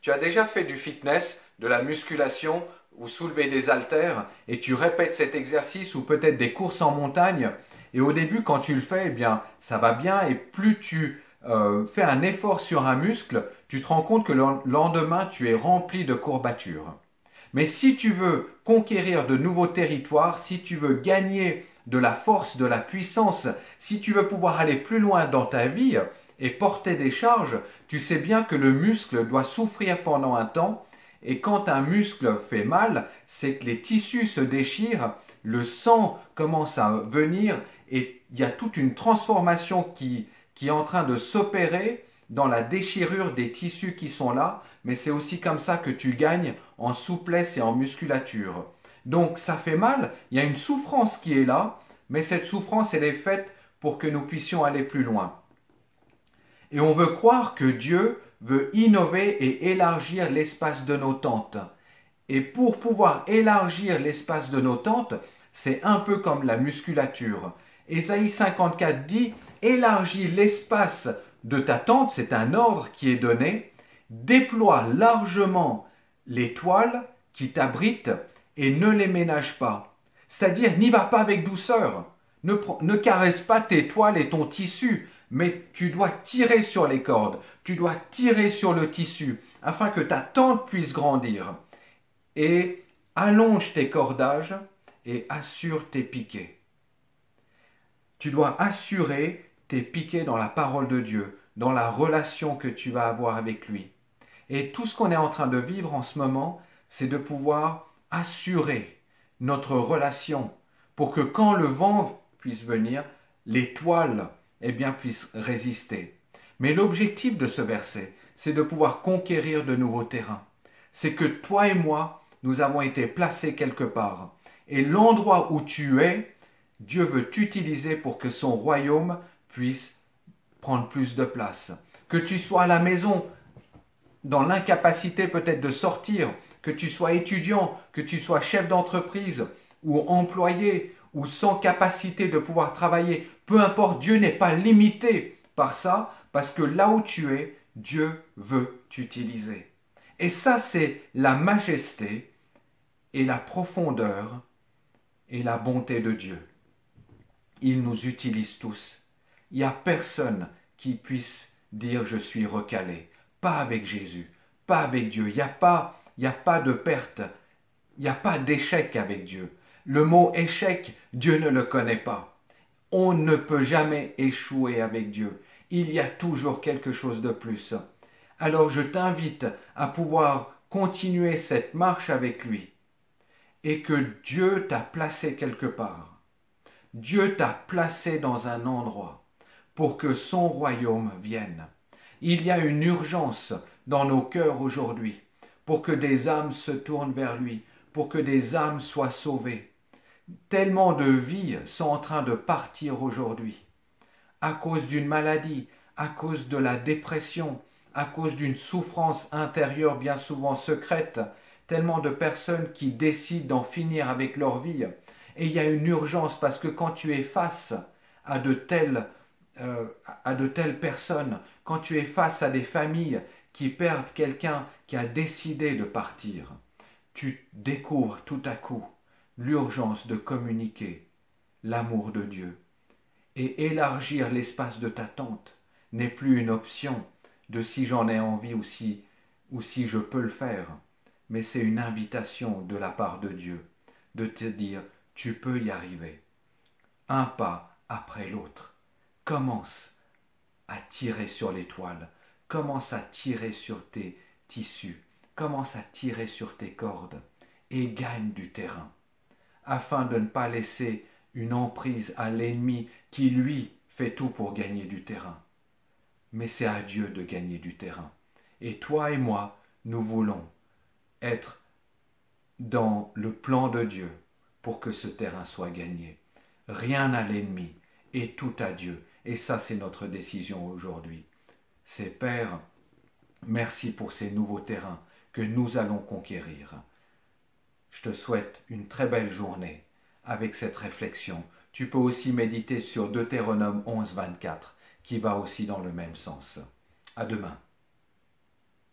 Tu as déjà fait du fitness, de la musculation ou soulever des haltères et tu répètes cet exercice ou peut-être des courses en montagne et au début quand tu le fais, eh bien ça va bien et plus tu fais un effort sur un muscle, tu te rends compte que le lendemain tu es rempli de courbatures. Mais si tu veux conquérir de nouveaux territoires, si tu veux gagner de la force, de la puissance, si tu veux pouvoir aller plus loin dans ta vie et porter des charges, tu sais bien que le muscle doit souffrir pendant un temps. Et quand un muscle fait mal, c'est que les tissus se déchirent, le sang commence à venir et il y a toute une transformation qui est en train de s'opérer dans la déchirure des tissus qui sont là, mais c'est aussi comme ça que tu gagnes en souplesse et en musculature. Donc ça fait mal, il y a une souffrance qui est là, mais cette souffrance elle est faite pour que nous puissions aller plus loin. Et on veut croire que Dieu veut innover et élargir l'espace de nos tentes. Et pour pouvoir élargir l'espace de nos tentes, c'est un peu comme la musculature. Ésaïe 54 dit « Élargis l'espace de ta tente », c'est un ordre qui est donné, « déploie largement les toiles qui t'abritent et ne les ménage pas. » C'est-à-dire, n'y va pas avec douceur, ne caresse pas tes toiles et ton tissu, mais tu dois tirer sur les cordes, tu dois tirer sur le tissu, afin que ta tente puisse grandir. Et allonge tes cordages et assure tes piquets. Tu dois assurer tes piquets dans la parole de Dieu, dans la relation que tu vas avoir avec lui. Et tout ce qu'on est en train de vivre en ce moment, c'est de pouvoir assurer notre relation pour que quand le vent puisse venir, les toiles puissent résister. Mais l'objectif de ce verset, c'est de pouvoir conquérir de nouveaux terrains. C'est que toi et moi, nous avons été placés quelque part. Et l'endroit où tu es, Dieu veut t'utiliser pour que son royaume puisse prendre plus de place. Que tu sois à la maison, dans l'incapacité peut-être de sortir, que tu sois étudiant, que tu sois chef d'entreprise ou employé, ou sans capacité de pouvoir travailler, peu importe, Dieu n'est pas limité par ça, parce que là où tu es, Dieu veut t'utiliser. Et ça, c'est la majesté et la profondeur et la bonté de Dieu. Il nous utilise tous. Il n'y a personne qui puisse dire « je suis recalé ». Pas avec Jésus, pas avec Dieu. Il n'y a pas de perte, il n'y a pas d'échec avec Dieu. Le mot échec, Dieu ne le connaît pas. On ne peut jamais échouer avec Dieu. Il y a toujours quelque chose de plus. Alors je t'invite à pouvoir continuer cette marche avec lui et que Dieu t'a placé quelque part. Dieu t'a placé dans un endroit pour que son royaume vienne. Il y a une urgence dans nos cœurs aujourd'hui pour que des âmes se tournent vers lui, pour que des âmes soient sauvées. Tellement de vies sont en train de partir aujourd'hui à cause d'une maladie, à cause de la dépression, à cause d'une souffrance intérieure bien souvent secrète, tellement de personnes qui décident d'en finir avec leur vie. Et il y a une urgence parce que quand tu es face à de telles personnes, quand tu es face à des familles qui perdent quelqu'un qui a décidé de partir, tu découvres tout à coup l'urgence de communiquer l'amour de Dieu. Et élargir l'espace de ta tente n'est plus une option de si j'en ai envie ou si je peux le faire, mais c'est une invitation de la part de Dieu de te dire tu peux y arriver. Un pas après l'autre. Commence à tirer sur les toiles, commence à tirer sur tes tissus, commence à tirer sur tes cordes et gagne du terrain, afin de ne pas laisser une emprise à l'ennemi qui, lui, fait tout pour gagner du terrain. Mais c'est à Dieu de gagner du terrain. Et toi et moi, nous voulons être dans le plan de Dieu pour que ce terrain soit gagné. Rien à l'ennemi et tout à Dieu. Et ça, c'est notre décision aujourd'hui. C'est Père, merci pour ces nouveaux terrains que nous allons conquérir. Je te souhaite une très belle journée avec cette réflexion. Tu peux aussi méditer sur Deutéronome 11, 24, qui va aussi dans le même sens. À demain.